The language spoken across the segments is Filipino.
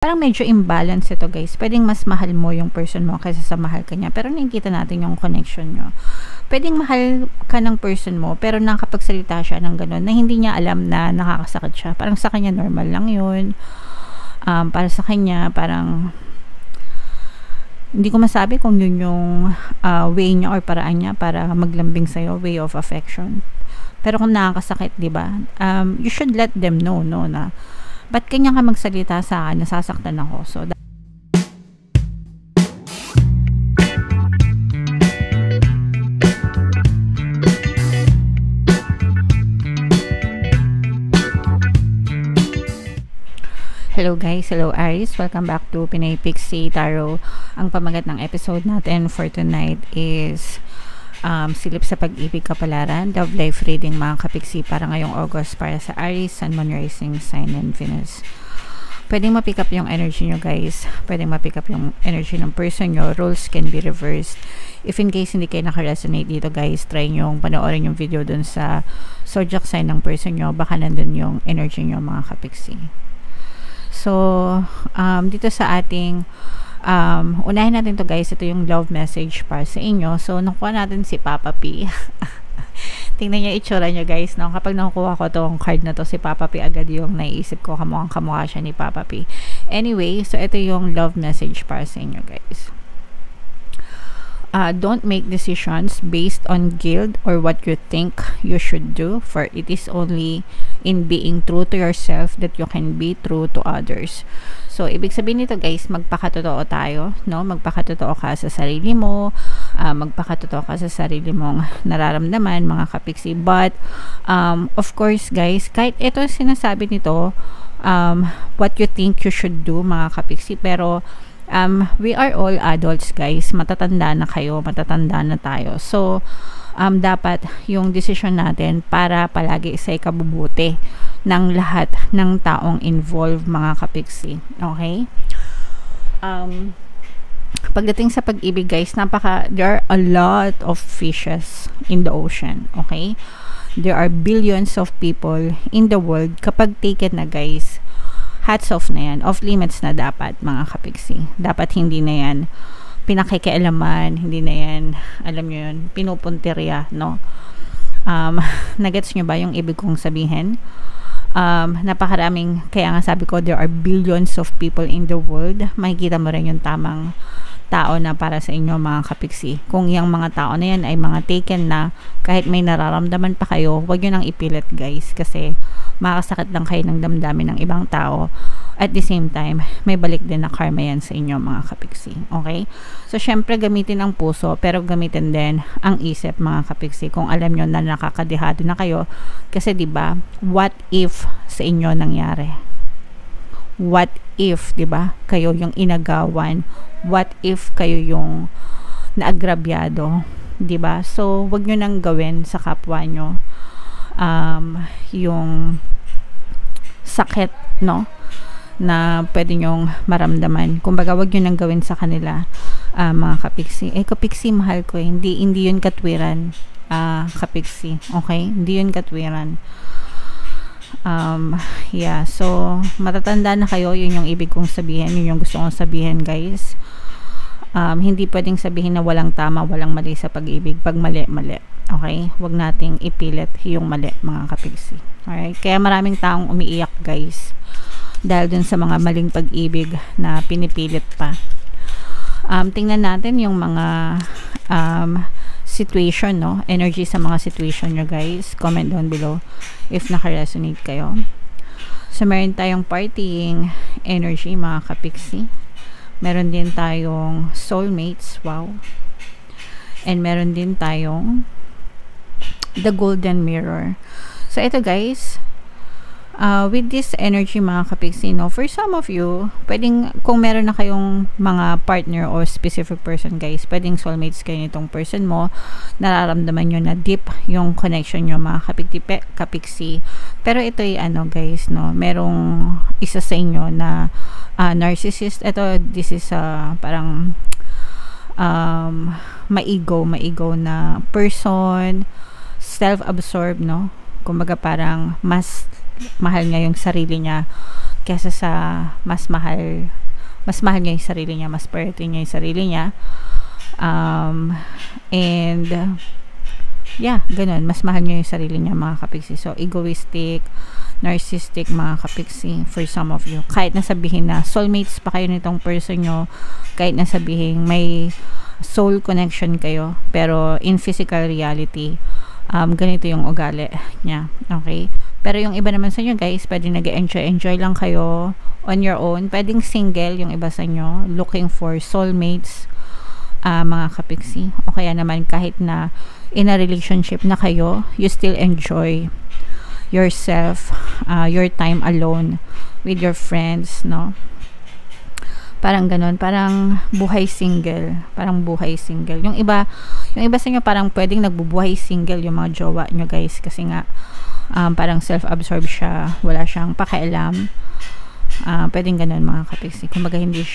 parang medyo imbalance ito guys. Pwedeng mas mahal mo yung person mo kaysa sa mahal ka niya. Pero nakikita natin yung connection nyo. Pwedeng mahal ka ng person mo, pero nakapagsalita siya ng gano'n na hindi niya alam na nakakasakit siya. Parang sa kanya normal lang yun. Para sa kanya, parang hindi ko masabi kung yun yung way niya or paraan niya para maglambing sa'yo, way of affection. Pero kung nakakasakit, diba? You should let them know, no, na ba't kanya ka magsalita sa akin, nasasaktan ako. So, hello guys, hello Aries, welcome back to Pinay Pixie Tarot. Ang pamagat ng episode natin for tonight is silip sa pag-ibig, kapalaran, love life reading mga kapiksi para ngayong August para sa Aries, Sun, Moon, Rising, Sign, and Venus. Pwedeng ma-pick up yung energy nyo guys, pwedeng ma-pick up yung energy ng person nyo. Roles can be reversed. If in case hindi kayo naka-resonate dito guys, try nyo panoorin yung video dun sa zodiac sign ng person nyo, baka nandun yung energy nyo mga kapiksi. So, dito sa ating unahin natin to guys, ito yung love message para sa inyo. So, nakuha natin si Papa P. Tingnan niya itsura niya guys, no? Kapag nakuha ko tong card na to, si Papa P agad yung naiisip ko, kamukha siya ni Papa P. Anyway, so ito yung love message para sa inyo guys. Don't make decisions based on guilt or what you think you should do, for it is only in being true to yourself that you can be true to others. So, ibig sabihin nito guys, magpakatotoo tayo, no? Magpakatotoo ka sa sarili mo, magpakatotoo ka sa sarili mong nararamdaman, mga kapiksi. But, of course guys, kahit ito sinasabi nito, what you think you should do, mga kapiksi, pero we are all adults guys, matatanda na kayo, matatanda na tayo. So, dapat yung decision natin para palagi sa ikabubuti ng lahat ng taong involved mga kapiksi. Okay? Pagdating sa pag-ibig guys, there are a lot of fishes in the ocean. Okay? There are billions of people in the world. Kapag taken na guys, hats off na yan, off limits na dapat mga kapiksi. Dapat hindi na yan pinakikialaman, hindi na yan, alam nyo yun, pinupuntirya, no? Nagets nyo ba yung ibig kong sabihin? Napakaraming, kaya nga sabi ko, there are billions of people in the world. Makikita mo rin yung tamang tao na para sa inyo mga kapiksi. Kung yung mga tao na yan ay mga taken na, kahit may nararamdaman pa kayo, huwag nyo nang ipilit guys, kasi makakasakit lang kayo ng damdamin ng ibang tao. At the same time, may balik din na karma yan sa inyo mga kapiksi. Okay? So, syempre gamitin ang puso, pero gamitin din ang isip mga kapiksi. Kung alam nyo na nakakadihado na kayo, kasi 'di ba, what if sa inyo nangyari? What if, 'di ba, kayo yung inagawan? What if kayo yung naagrabyado? 'Di ba? So, wag nyo nang gawin sa kapwa nyo yung sakit, no? Na pwede nyong maramdaman. Kumbaga, wag nyo nang gawin sa kanila, mga kapiksi. Kapiksi, mahal ko. Hindi yun katwiran, kapiksi. Okay? Hindi yun katwiran. Yeah. So, matatanda na kayo. Yun yung ibig kong sabihin. Yun yung gusto kong sabihin, guys. Hindi pwedeng sabihin na walang tama, walang mali sa pag-ibig. Pag mali, mali. Okay? Wag nating ipilit yung mali, mga kapiksi. Alright? Kaya maraming taong umiiyak, guys, dahil dun sa mga maling pag-ibig na pinipilit pa. Tingnan natin yung mga situation, no? Energy sa mga situation nyo guys. Comment down below if naka-resonate kayo. So, meron tayong partying energy mga kapiksi. Meron din tayong soulmates. Wow. And meron din tayong the golden mirror. So, ito guys, with this energy mga kapiksi, no, for some of you, pwedeng, kung meron na kayong mga partner or specific person guys, pwedeng soulmates kayo nitong person mo, nararamdaman nyo na deep yung connection nyo mga kapiksi. Pero ito ay ano guys, no, merong isa sa inyo na narcissist. Ito, this is parang maigo na person, self-absorbed, no, kumbaga parang mas mahal niya yung sarili niya kesa sa mas mahal niya yung sarili niya, mas priority niya yung sarili niya. And yeah, ganun, mas mahal niya yung sarili niya, mga kapiksi. So egoistic, narcissistic, mga kapiksi, for some of you. Kahit nasabihin na soulmates pa kayo nitong person nyo, kahit nasabihin may soul connection kayo, pero in physical reality, ganito yung ugali niya. Okay? Pero yung iba naman sa inyo, guys, pwedeng nag-enjoy lang kayo on your own. Pwedeng single yung iba sa inyo, looking for soulmates, mga kapiksi. O kaya naman kahit na in a relationship na kayo, you still enjoy yourself, your time alone with your friends, no? Parang ganun, parang buhay single. Yung iba sa inyo parang pwedeng nagbubuhay single yung mga jowa nyo, guys, kasi nga parang self-absorbed siya, wala siyang pakialam. Pwedeng ganun, mga kapiksi. Kumbaga hindi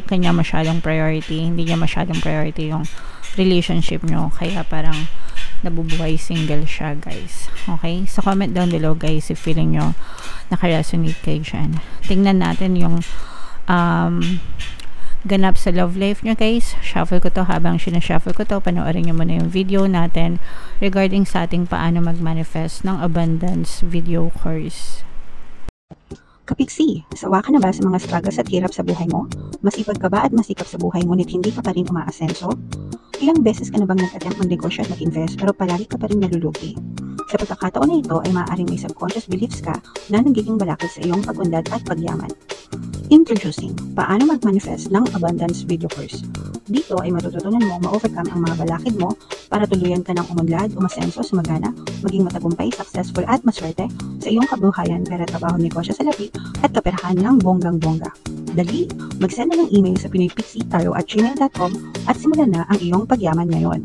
kanya masyadong priority, hindi niya masyadong priority yung relationship nyo, kaya parang nabubuhay single siya, guys. Okay? So comment down below, guys, if feeling nyo naka-resonate kayo dyan. Tingnan natin yung ganap sa love life nyo, guys. Shuffle ko to. Habang sinashuffle ko to, panoorin nyo muna yung video natin regarding sa ating paano mag-manifest ng abundance video course. Kapiksi, sawa ka na ba sa mga struggles at hirap sa buhay mo? Masipag ka ba at masikap sa buhay ngunit hindi ka pa rin umaasenso? Ilang beses ka na bang nag-attempt mag-negosyo at mag-invest pero palagi ka pa rin nalulugi? Sa pagkakataon na ito ay maaaring may subconscious beliefs ka na nagiging balakid sa iyong pag-unlad at pagyaman. Introducing, paano mag-manifest ng abundance video course. Dito ay matututunan mo ma-overcome ang mga balakid mo para tuluyan ka ng umunlad, umasenso, sumagana, maging matagumpay, successful at maswerte sa iyong kabuhayan, pera, trabaho, negosyo sa labi at kaperahan ng bonggang-bongga. Dali, mag-send na ng email sa pinoypixie@gmail.com at simulan na ang iyong pagyaman ngayon.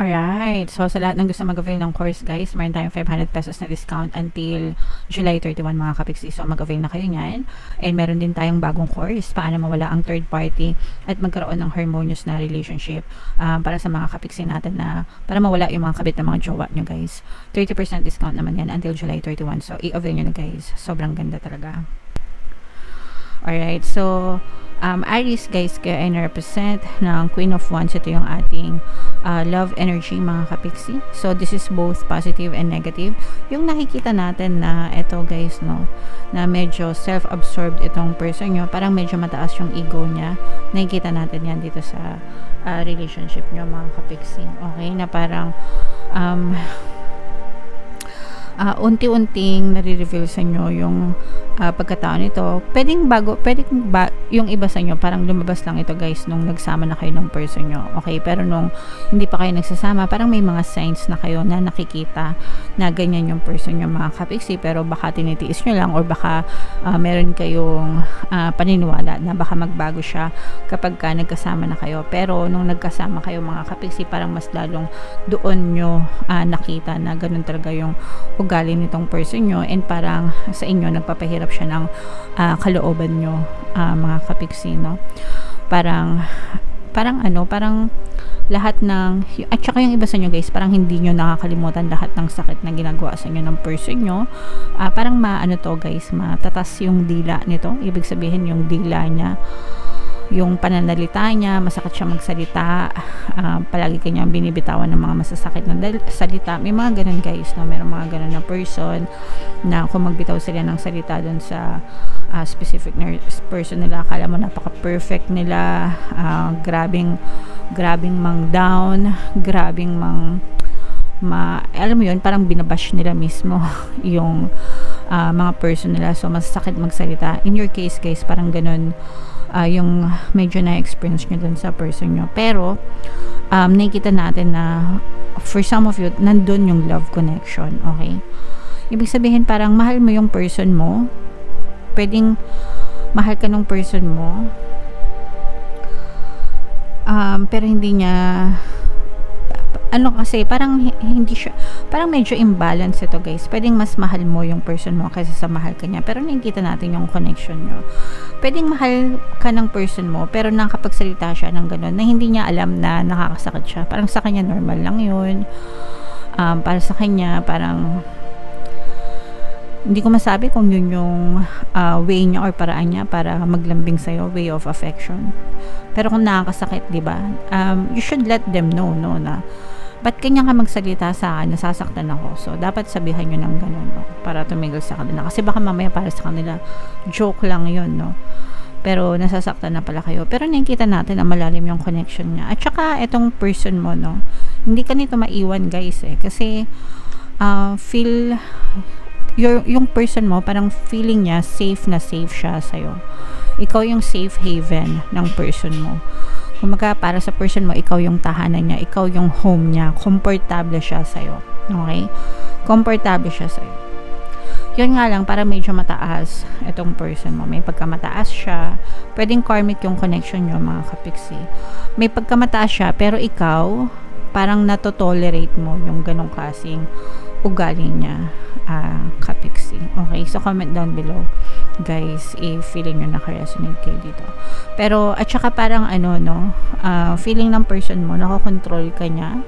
Alright, so sa lahat ng gusto mag-avail ng course, guys, mayroon tayong 500 pesos na discount until July 31, mga kapiksi. So mag-avail na kayo niyan. And meron din tayong bagong course, paano mawala ang third party at magkaroon ng harmonious na relationship para sa mga kapiksi natin, na para mawala yung mga kabit na mga jowa nyo, guys. 30% discount naman yan until July 31. So i-avail nyo na, guys. Sobrang ganda talaga. Alright, so Aries, guys, kaya ay na-represent ng Queen of Wands. Ito yung ating love energy, mga kapiksi. So this is both positive and negative. Yung nakikita natin na ito, guys, no, na medyo self-absorbed itong person nyo, parang medyo mataas yung ego niya. Nakikita natin yan dito sa relationship nyo, mga kapiksi. Okay, na parang unti-unting nare-reveal sa inyo yung pagkatao nito. Pwedeng yung iba sa inyo parang lumabas lang ito, guys, nung nagsama na kayo ng person nyo. Okay, pero nung hindi pa kayo nagsasama, parang may mga signs na kayo na nakikita na ganyan yung person nyo, mga kapiksi, pero baka tinitiis nyo lang, or baka meron kayong paniniwala na baka magbago siya kapag ka nagkasama na kayo. Pero nung nagkasama kayo, mga kapiksi, parang mas lalong doon nyo nakita na ganun talaga yung ugali nitong person nyo, and parang sa inyo nagpapahirap siya ng kalooban nyo, mga kapiksi, no? Parang lahat ng, at saka yung iba sa inyo, guys, parang hindi nyo nakakalimutan lahat ng sakit na ginagawa sa inyo ng person nyo. Parang to, guys, matatas yung dila nito. Ibig sabihin yung dila niya, yung pananalita niya, masakit siya magsalita, palagi kanyang binibitawan ng mga masasakit na salita. May mga ganun, guys, no? Mayroong mga ganun na person na kung magbitaw sila ng salita dun sa specific person nila, akala mo napaka-perfect nila, grabing mang down, grabing alam mo yun, parang binabash nila mismo yung mga person nila. So masasakit magsalita. In your case, guys, parang ganun yung medyo na-experience nyo dun sa person nyo. Pero nakikita natin na for some of you, nandun yung love connection. Okay? Ibig sabihin, parang mahal mo yung person mo. Pwedeng mahal ka ng person mo, pero hindi niya kasi parang hindi siya, parang medyo imbalance ito, guys. Pwedeng mas mahal mo yung person mo kaysa sa mahal ka niya, pero nakikita natin yung connection nyo. Pwedeng mahal ka ng person mo, pero nakapagsalita siya ng gano'n na hindi niya alam na nakakasakit siya. Parang sa kanya normal lang yun. Para sa kanya parang Hindi ko masabi kung yun yung way niya or paraan niya para maglambing sa'yo, way of affection. Pero kung nakakasakit, di ba? You should let them know, no, na ba't kanya ka magsalita sa akin, nasasaktan ako. So, dapat sabihan nyo ng ganun, no, para tumigil sa kanila. Kasi baka mamaya para sa kanila, joke lang yun, no. Pero nasasaktan na pala kayo. Pero nakikita natin na malalim yung connection niya. At saka, itong person mo, no, hindi ka nito maiwan, guys, eh. Kasi, yung person mo, parang feeling niya safe na safe siya sa'yo. Ikaw yung safe haven ng person mo. Kumaga, para sa person mo, ikaw yung tahanan niya, ikaw yung home niya, komportable siya sa'yo. Okay? Komportable siya sa'yo. Yun nga lang, para medyo mataas itong person mo. May pagkamataas siya. Pwedeng karmic yung connection nyo, mga kapiksi. May pagkamataas siya, pero ikaw, parang natotolerate mo yung ganong klaseng ugali niya, kapiksi. Okay? So, comment down below, guys, if feeling nyo naka-resonate kayo dito. Pero, at saka parang feeling ng person mo, nakakontrol ka niya.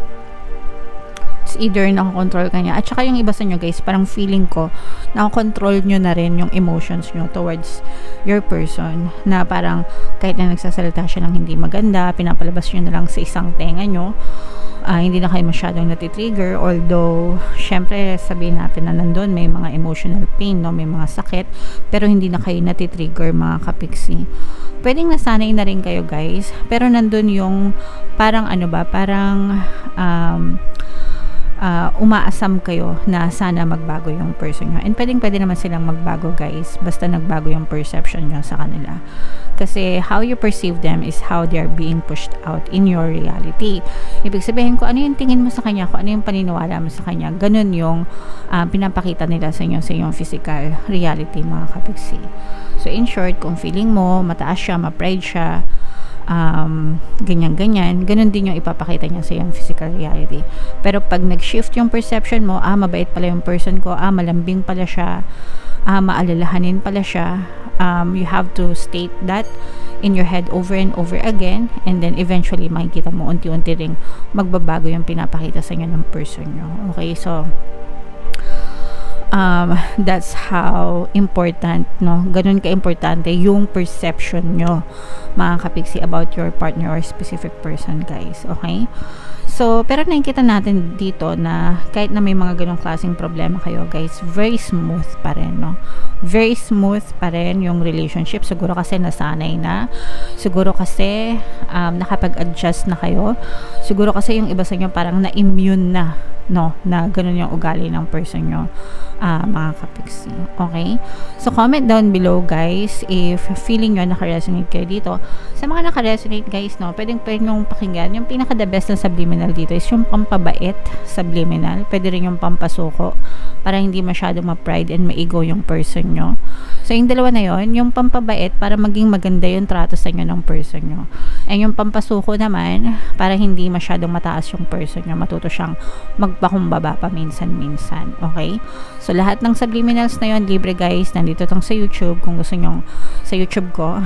It's either nakakontrol ka niya. At saka yung iba sa nyo, guys, parang feeling ko, nakakontrol nyo na rin yung emotions nyo towards your person. Na parang, kahit na nagsasalita siya ng hindi maganda, pinapalabas nyo na lang sa isang tenga nyo. Hindi na kayo masyadong natitrigger, although syempre sabihin natin na nandun may mga emotional pain, no, may mga sakit, pero hindi na kayo natitrigger, mga kapiksi. Pwedeng nasanay na rin kayo, guys, pero nandun yung parang umaasam kayo na sana magbago yung person nyo. And pwede naman silang magbago, guys, basta nagbago yung perception nyo sa kanila. Kasi how you perceive them is how they are being pushed out in your reality. Ibig sabihin, kung ano yung tingin mo sa kanya, kung ano yung paniniwala mo sa kanya, ganun yung pinapakita nila sa inyo sa iyong physical reality, mga kapiksi. So in short, kung feeling mo mataas siya, ma-pride siya, ganyan, ganun din yung ipapakita niya sa iyong physical reality. Pero pag nag-shift yung perception mo, mabait pala yung person ko, malambing pala siya, maalalahanin pala siya, you have to state that in your head over and over again, and then eventually makikita mo unti-unti ring magbabago yung pinapakita sa inyo ng person nyo. Okay, so that's how important, no, ganun ka-importante yung perception nyo, mga kapiksi, about your partner or specific person, guys. Okay? So, pero nakikita natin dito na kahit na may mga ganong klaseng problema kayo, guys, very smooth pa rin, no? Very smooth pa rin yung relationship. Siguro kasi nasanay na. Siguro kasi nakapag-adjust na kayo. Siguro kasi yung iba sa inyo parang na-immune na, no, na ganun yung ugali ng person nyo, mga kapiksi. Okay? So, comment down below, guys, if feeling nyo naka-resonate kayo dito. Sa mga naka-resonate, guys, no, pwedeng nyong pakinggan. Yung pinaka-the best na subliminal dito is yung pampabait subliminal. Pwede rin yung pampasuko para hindi masyado ma-pride and ma-ego yung person nyo. So, yung dalawa na yon, yung pampabait para maging maganda yung trato sa inyo ng person nyo. And yung pampasuko naman, para hindi masyadong mataas yung person nyo, matuto siyang magpakumbaba pa minsan-minsan. Okay? So, lahat ng subliminals na yon, libre, guys. Nandito tong sa YouTube. Kung gusto nyo, sa YouTube ko,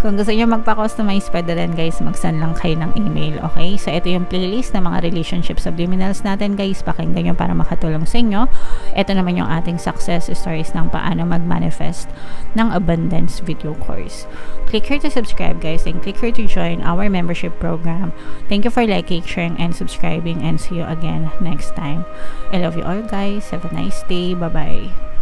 kung gusto nyo magpa-customize, pwede rin, guys, mag-send lang kayo ng email. Okay? So, ito yung playlist ng mga relationship subliminals natin, guys. Pakinggan nyo para makatulong sa inyo. Ito naman yung ating success stories ng paano mag-manifest ng abundance video course. Click here to subscribe, guys, and click here to join our membership program. Thank you for liking, sharing, and subscribing, and see you again next time. I love you all, guys. Have a nice day. Bye-bye.